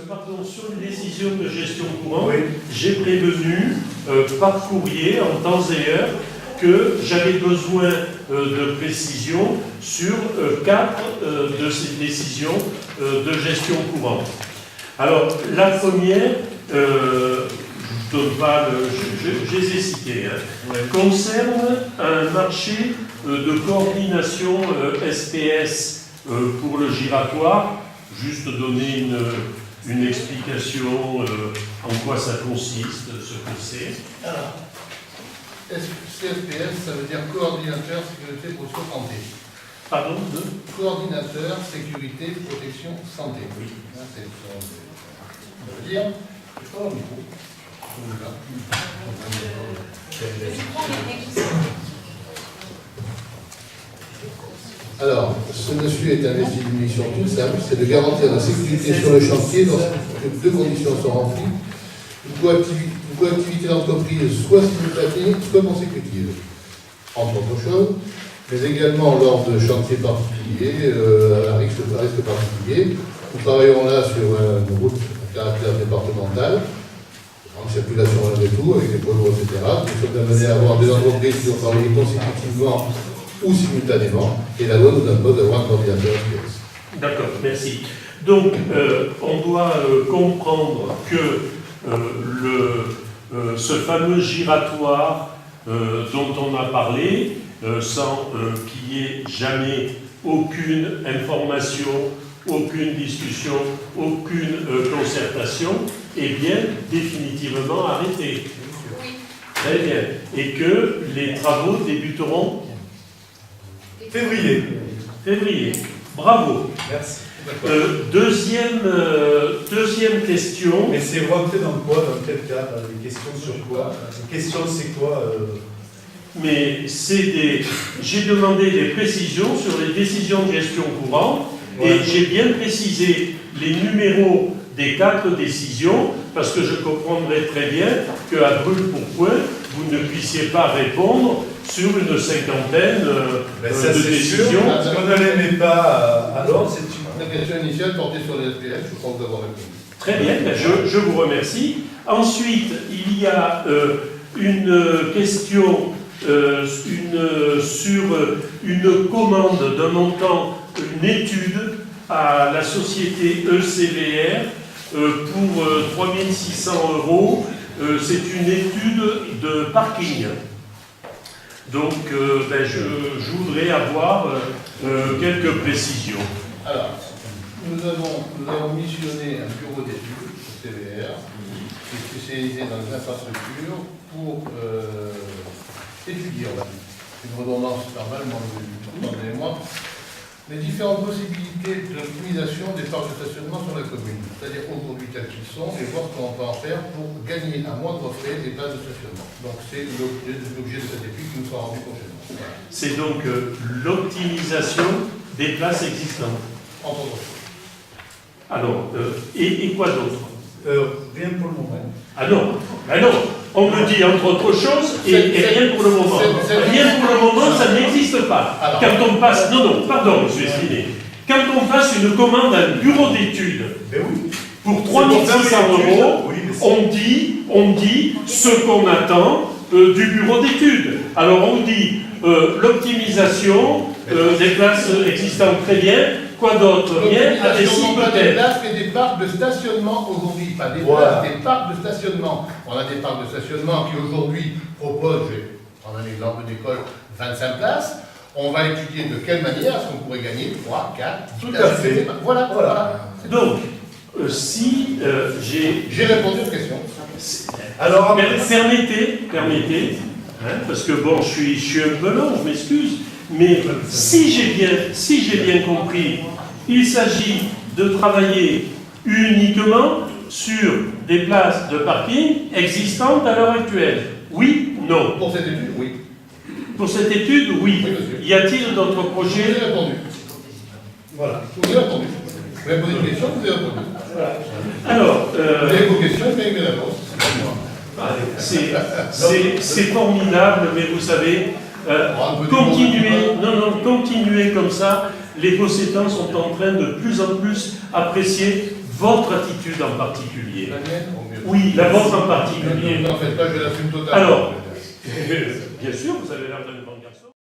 Pardon, sur les décisions de gestion courante, Oui. j'ai prévenu par courrier en temps et heure que j'avais besoin de précisions sur 4 de ces décisions de gestion courante. Alors, la première, je donne pas je les ai citées, concerne un marché de coordination SPS pour le giratoire. Juste donner une explication en quoi ça consiste, ce que c'est. Alors, CSPS, ça veut dire coordinateur sécurité protection santé. Pardon, Coordinateur sécurité protection santé. Oui. C'est ça veut dire. Je parle au micro. Alors, ce monsieur est investi d'une mission tout simple, c'est de garantir la sécurité sur le chantier lorsque 2 conditions sont remplies. Une coactivité d'entreprise soit simultanée, soit consécutive, entre autres choses, mais également lors de chantiers particuliers, à risque particulier. Nous travaillons là sur une route à caractère départemental, en circulation malgré tout, avec des poids lourds, etc. Nous sommes amenés à avoir des entreprises qui ont travaillé consécutivement ou simultanément, et la loi nous impose d'avoir un coordinateur SPS. D'accord, merci. Donc, on doit comprendre que ce fameux giratoire dont on a parlé, sans qu'il n'y ait jamais aucune information, aucune discussion, aucune concertation, est bien définitivement arrêté. Oui. Très bien. Et que les travaux débuteront Février. février. Bravo. Merci. Deuxième question. Mais c'est rentré dans quoi? Dans quel cadre? Des questions sur quoi? Les questions, c'est quoi Mais j'ai demandé des précisions sur les décisions de gestion courante et j'ai bien précisé les numéros des 4 décisions parce que je comprendrais très bien qu'à brûle-pourpoint, vous ne puissiez pas répondre sur une cinquantaine de décisions. Ce qu'on ne l'aimait pas, alors c'est une... La question initiale portée sur les SPS, je crois que vous avez répondu. Très bien, ben je vous remercie. Ensuite, il y a une question sur une commande d'un montant, une étude à la société ECVR pour 3 600 €. C'est une étude de parking. Donc, je voudrais avoir quelques précisions. Alors, nous avons missionné un bureau d'études, CVR, qui est spécialisé dans les infrastructures pour étudier, on va dire. C'est une redondance normalement, pardonnez-moi, les différentes possibilités d'optimisation des parcs de stationnement sur la commune, c'est-à-dire aujourd'hui tels qu'ils sont, et voir ce qu'on peut en faire pour gagner à moindre frais des places de stationnement. Donc c'est l'objet de cette étude qui nous sera rendu prochainement. Voilà. C'est donc l'optimisation des places existantes. Entre autres choses. Alors, et quoi d'autre? Rien pour le moment. Ah non, on me dit entre autres choses et rien pour le moment. Rien pour le moment, ça n'existe pas. Alors, quand on passe, pardon, monsieur Espinet. Quand on passe une commande à un bureau d'études pour 3 600 €, on dit ce qu'on attend du bureau d'études. Alors on dit l'optimisation des places existantes, très bien. Quoi d'autre? Rien à des sites pas des peut-être. places, mais des parcs de stationnement aujourd'hui, pas des places, des parcs de stationnement. On a des parcs de stationnement qui aujourd'hui proposent, je vais prendre un exemple d'école, 25 places. On va étudier de quelle manière est-ce qu'on pourrait gagner 3, 4, tout à fait. Voilà. Donc, si j'ai répondu aux questions. Alors, permettez, parce que bon, je suis un peu long, je m'excuse, mais si j'ai bien compris, il s'agit de travailler uniquement sur des places de parking existantes à l'heure actuelle. Oui, non. Pour cette étude, oui. Pour cette étude, oui. Oui, monsieur. Y a-t-il d'autres projets? J'ai répondu. Voilà. Vous avez répondu. Vous avez posé une question, vous avez répondu. Voilà. Alors, vous avez vos questions, vous avez mes réponses. c'est formidable, mais vous savez, continuez comme ça. Les possédants sont en train de plus en plus apprécier votre attitude en particulier. La mienne? Oui, la vôtre en particulier. En fait, là, je l'assume totalement. Alors, bien sûr, vous avez l'air d'un bon garçon.